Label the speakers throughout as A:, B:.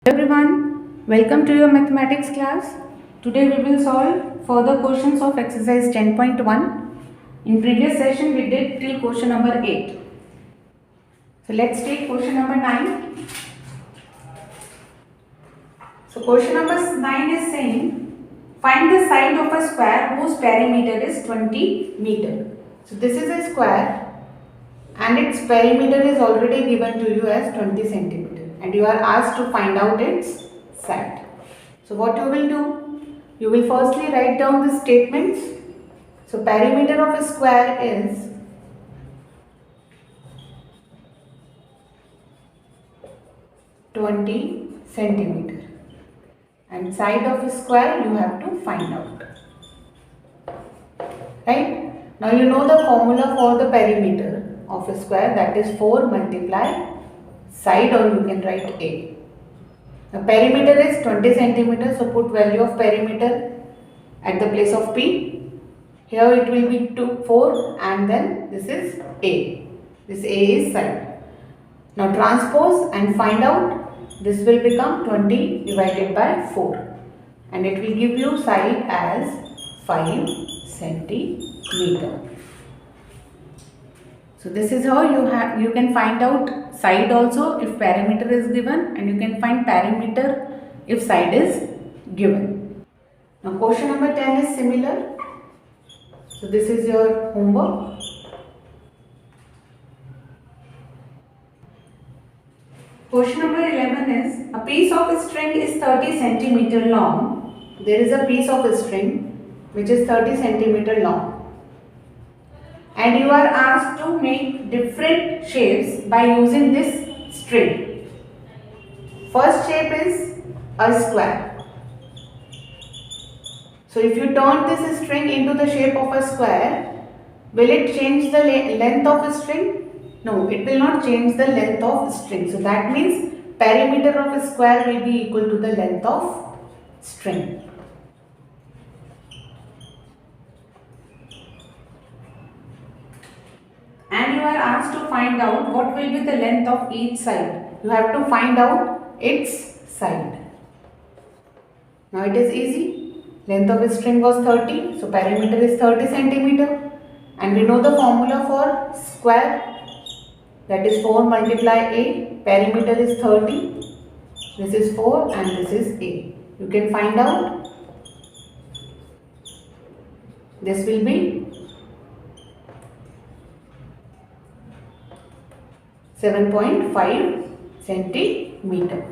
A: Everyone, welcome to your mathematics class. Today we will solve further questions of exercise 10.1. In previous session we did till question number 8. So let's take question number 9. So question number 9 is saying find the side of a square whose perimeter is 20 meter. So this is a square and its perimeter is already given to you as 20 centimeter and you are asked to find out its side. So what you will do? You will firstly write down the statements. So perimeter of a square is 20 centimeter and side of a square you have to find out. Right? Now you know the formula for the perimeter of a square, that is 4 multiply side, or you can write A. The perimeter is 20 centimeters, so put value of perimeter at the place of P. Here it will be 4 and then this is A. This A is side. Now transpose and find out. This will become 20 divided by 4 and it will give you side as 5 centimeter. So this is how you can find out side also if perimeter is given, and you can find perimeter if side is given. Now question number 10 is similar. So this is your homework. Question number 11 is a piece of string is 30 centimeter long. There is a piece of string which is 30 centimeter long. And you are asked to make different shapes by using this string. First shape is a square. So if you turn this string into the shape of a square, will it change the length of a string? No, it will not change the length of string. So that means perimeter of a square will be equal to the length of string. And you are asked to find out what will be the length of each side. You have to find out its side. Now it is easy. Length of a string was 30. So perimeter is 30 centimeter. And we know the formula for square. That is 4 multiply A. Perimeter is 30. This is 4 and this is A. You can find out. This will be 7.5 centimeter.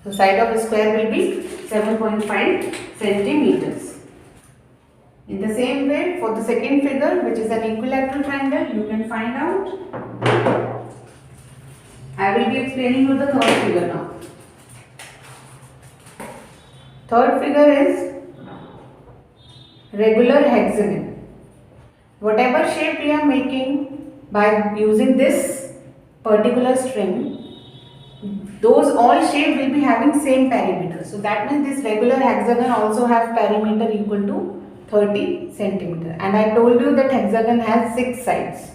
A: So side of a square will be 7.5 centimeters. In the same way, for the second figure, which is an equilateral triangle, you can find out. I will be explaining you the third figure now. Third figure is regular hexagon. Whatever shape we are making by using this particular string, those all shape will be having same perimeter. So that means this regular hexagon also have perimeter equal to 30 centimeter. And I told you that hexagon has 6 sides.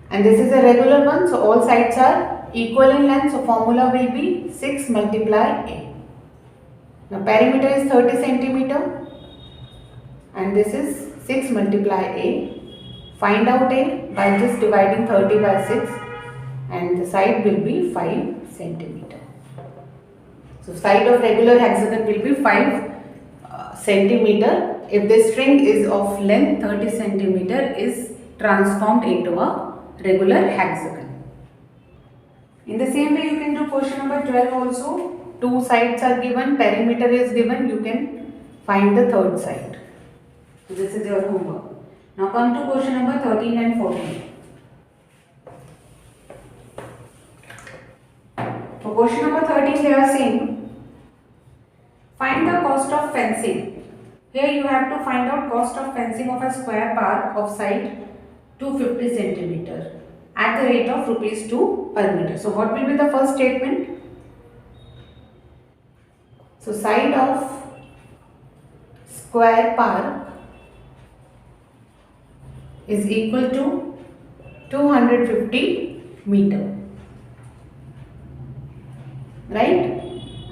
A: And this is a regular one, so all sides are equal in length. So formula will be 6 multiply A. Now perimeter is 30 centimeter and this is 6 multiply A. Find out A by just dividing 30 by 6 and the side will be 5 centimeter. So side of regular hexagon will be 5 centimeter if the string is of length 30 centimeter is transformed into a regular hexagon. In the same way you can do question number 12 also. 2 sides are given, perimeter is given, you can find the third side. So this is your homework. Now come to question number 13 and 14. For question number 13 they are saying find the cost of fencing. Here you have to find out cost of fencing of a square park of side 250 centimeter at the rate of ₹2 per meter. So what will be the first statement? So side of square park is equal to 250 meter. right?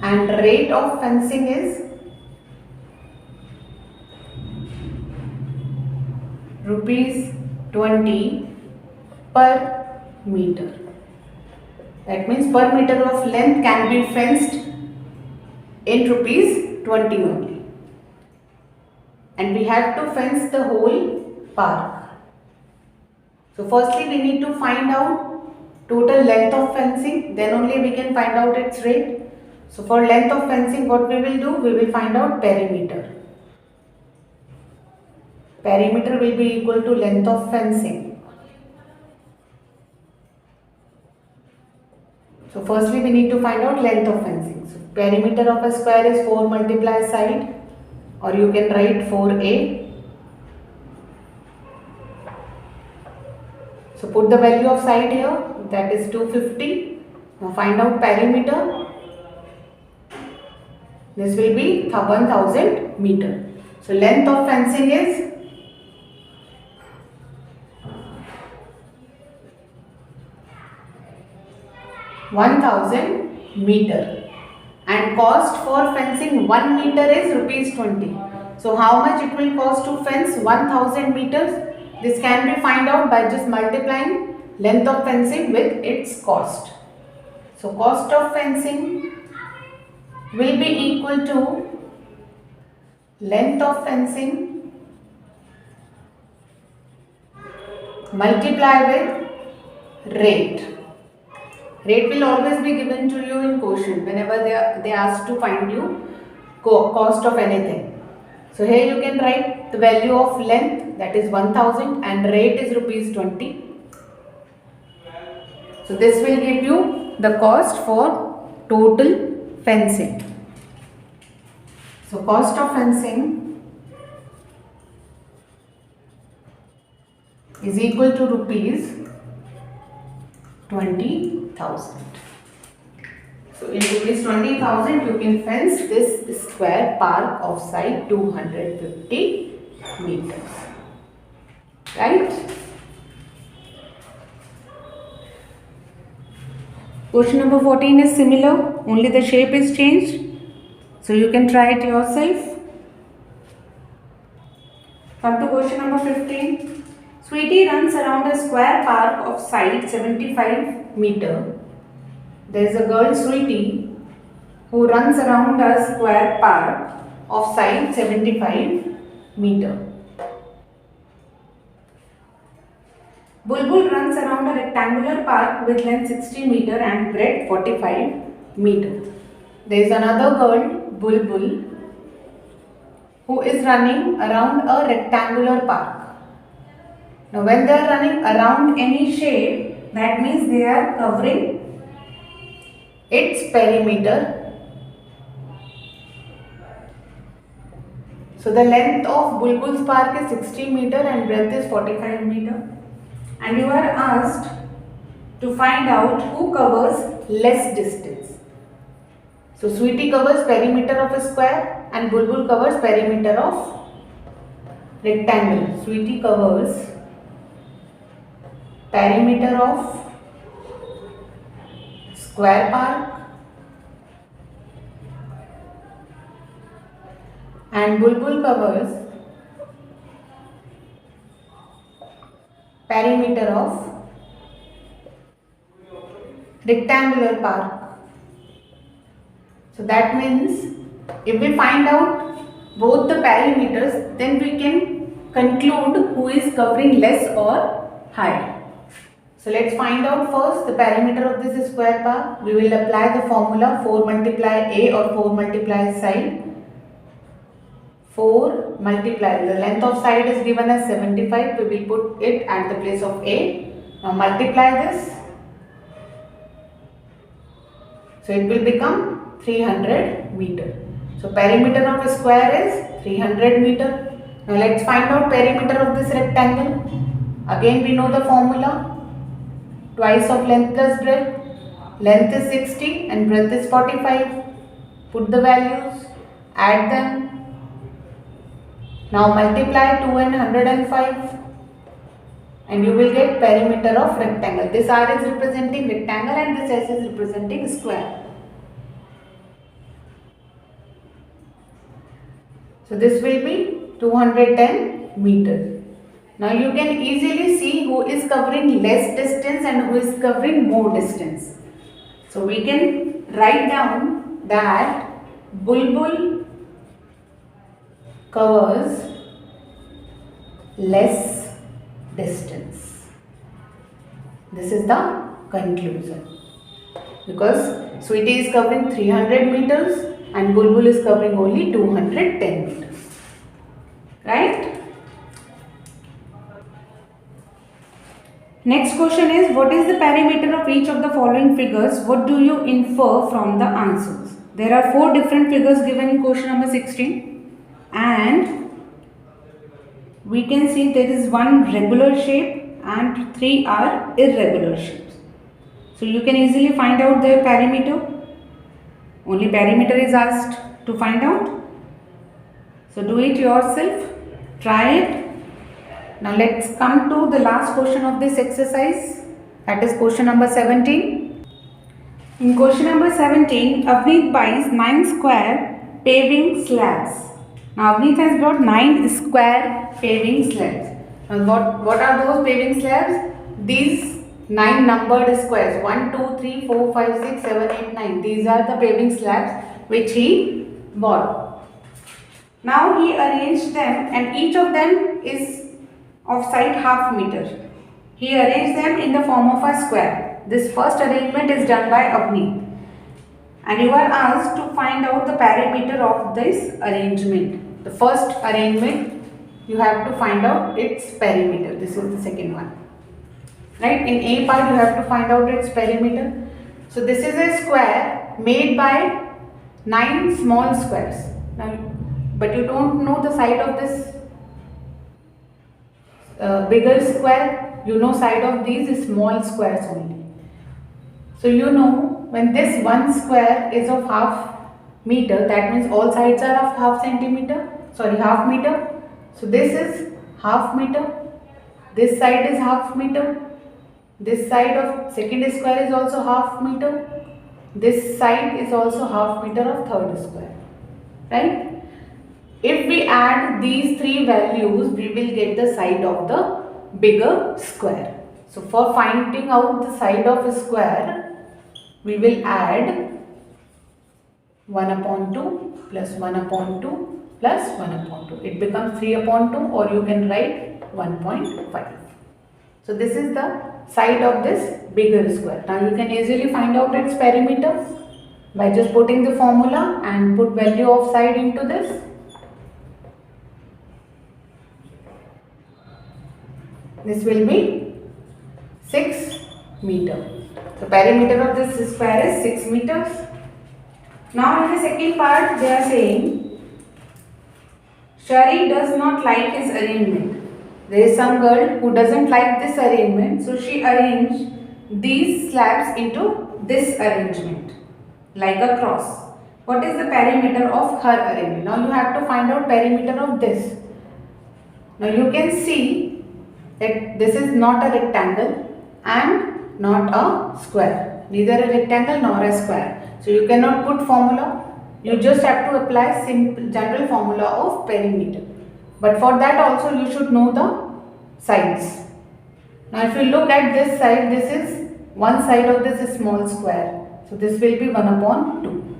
A: And rate of fencing is rupees 20 per meter. That means per meter of length can be fenced in rupees 20 only. And we have to fence the whole park. So firstly we need to find out total length of fencing, then only we can find out its rate. So for length of fencing, what we will do, we will find out perimeter. Perimeter will be equal to length of fencing. So firstly we need to find out length of fencing. So perimeter of a square is 4 multiply side, or you can write 4a. So put the value of side here, that is 250. Now find out perimeter. This will be 1000 meter. So length of fencing is 1000 meter, and cost for fencing 1 meter is rupees 20. So how much it will cost to fence 1000 meters? This can be find out by just multiplying length of fencing with its cost. So cost of fencing will be equal to length of fencing multiply with rate. Rate will always be given to you in quotient whenever they ask to find you cost of anything. So here you can write the value of length, that is 1000, and rate is rupees 20. So this will give you the cost for total fencing. So cost of fencing is equal to rupees 20,000. So in rupees 20,000 you can fence this square park of side 250 meters. Right? Question number 14 is similar, only the shape is changed. So you can try it yourself. Come to question number 15. Sweetie runs around a square park of side 75 meter. There is a girl Sweetie who runs around a square park of side 75 meter. Bulbul runs around a rectangular park with length 60 meter and breadth 45 meter. There is another girl, Bulbul, who is running around a rectangular park. Now when they are running around any shape, that means they are covering its perimeter. So the length of Bulbul's park is 60 meter and breadth is 45 meter. And you are asked to find out who covers less distance. So Sweetie covers perimeter of a square and Bulbul covers perimeter of rectangle. Sweetie covers perimeter of square park and Bulbul covers perimeter of rectangular park. So that means if we find out both the perimeters, then we can conclude who is covering less or higher. So let's find out first the perimeter of this square park. We will apply the formula 4 multiply A or 4 multiply side. 4 multiply, the length of side is given as 75, we will put it at the place of A. Now multiply this. So it will become 300 meter. So perimeter of a square is 300 meter. Now let's find out perimeter of this rectangle. Again we know the formula. Twice of length plus breadth. Length is 60 and breadth is 45. Put the values, add them. Now multiply 2 and 105 and you will get perimeter of rectangle. This R is representing rectangle and this S is representing square. So this will be 210 meter. Now you can easily see who is covering less distance and who is covering more distance. So we can write down that Bulbul covers less distance. This is the conclusion. Because Sweetie is covering 300 meters and Bulbul is covering only 210 meters. Right? Next question is, what is the perimeter of each of the following figures? What do you infer from the answers? There are 4 different figures given in question number 16 and we can see there is one regular shape and 3 are irregular shapes. So you can easily find out their perimeter. Only perimeter is asked to find out. So do it yourself. Try it. Now let's come to the last question of this exercise, that is question number 17. In question number 17, Avneet buys 9 square paving slabs. Now Avneet has brought 9 square paving slabs. Now what are those paving slabs? These 9 numbered squares, 1, 2, 3, 4, 5, 6, 7, 8, 9. These are the paving slabs which he bought. Now he arranged them and each of them is of side half meter. He arranged them in the form of a square. This first arrangement is done by Avneet. And you are asked to find out the perimeter of this arrangement. The first arrangement, you have to find out its perimeter. This is the second one. Right? In A part, you have to find out its perimeter. So this is a square made by 9 small squares. Now, but you don't know the side of this bigger square, you know side of these small squares only. So you know when this one square is of half meter, that means all sides are of half meter. So this is half meter, this side is half meter, this side of second square is also half meter, this side is also half meter of third square. Right? If we add these 3 values, we will get the side of the bigger square. So for finding out the side of a square, we will add 1 upon 2 plus 1 upon 2 plus 1 upon 2. It becomes 3 upon 2 or you can write 1.5. So this is the side of this bigger square. Now you can easily find out its perimeter by just putting the formula and put value of side into this. This will be 6 meter. The perimeter of this square is 6 meters. Now in the second part they are saying Shari does not like his arrangement. There is some girl who doesn't like this arrangement, so she arranged these slabs into this arrangement like a cross. What is the perimeter of her arrangement? Now you have to find out perimeter of this. Now you can see that this is not a rectangle and not a square, neither a rectangle nor a square. So you cannot put formula, you just have to apply simple general formula of perimeter. But for that also you should know the sides. Now if you look at this side, this is one side of this small square. So this will be 1 upon 2.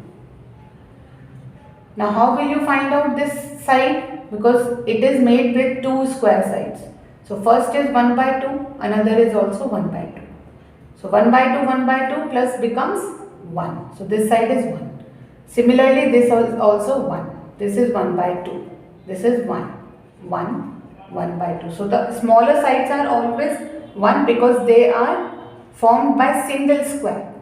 A: Now how will you find out this side? Because it is made with 2 square sides. So first is 1 by 2, another is also 1 by 2. So 1 by 2 plus becomes 1. So this side is 1. Similarly this is also 1. This is 1 by 2. This is 1. 1 by 2. So the smaller sides are always 1 because they are formed by single square.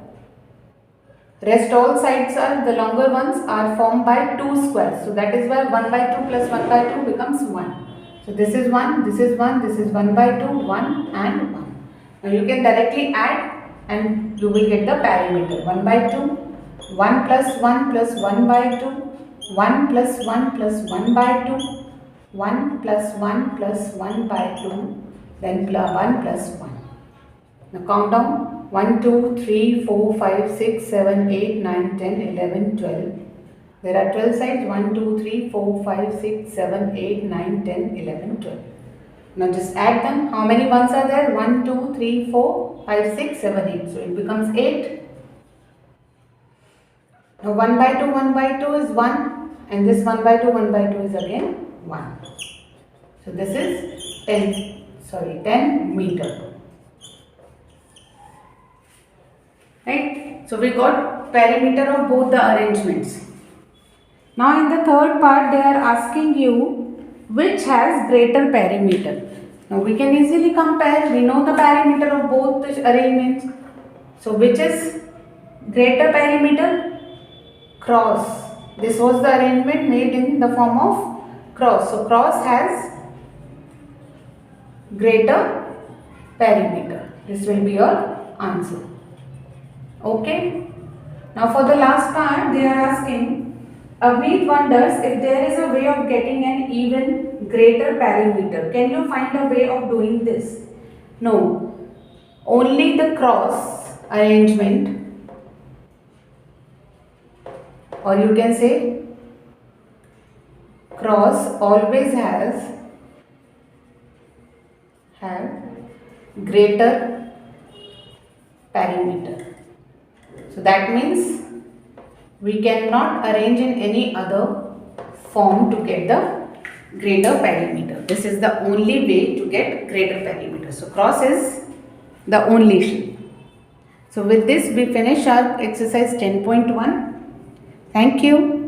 A: Rest all sides are, the longer ones are formed by 2 squares. So that is why 1 by 2 plus 1 by 2 becomes 1. So this is 1, this is 1, this is 1 by 2, 1 and 1. Now you can directly add and you will get the perimeter. 1 by 2, 1 plus 1 plus 1 by 2, 1 plus 1 plus 1 by 2, 1 plus 1 plus 1 by 2, then 1 plus 1. Now count down 1, 2, 3, 4, 5, 6, 7, 8, 9, 10, 11, 12. There are 12 sides, 1, 2, 3, 4, 5, 6, 7, 8, 9, 10, 11, 12. Now just add them. How many ones are there? 1, 2, 3, 4, 5, 6, 7, 8. So it becomes 8. Now 1 by 2 is 1, and this 1 by 2 is again 1. So this is 10 meter. Right? So we got perimeter of both the arrangements. Now in the third part they are asking you which has greater perimeter. Now we can easily compare. We know the perimeter of both the arrangements. So which is greater perimeter? Cross. This was the arrangement made in the form of cross. So cross has greater perimeter. This will be your answer. Okay. Now for the last part they are asking, Avneet wonders if there is a way of getting an even greater perimeter. Can you find a way of doing this? No. Only the cross arrangement, or you can say cross always have greater perimeter. So that means we cannot arrange in any other form to get the greater perimeter. This is the only way to get greater perimeter. So cross is the only shape. So with this we finish our exercise 10.1. Thank you.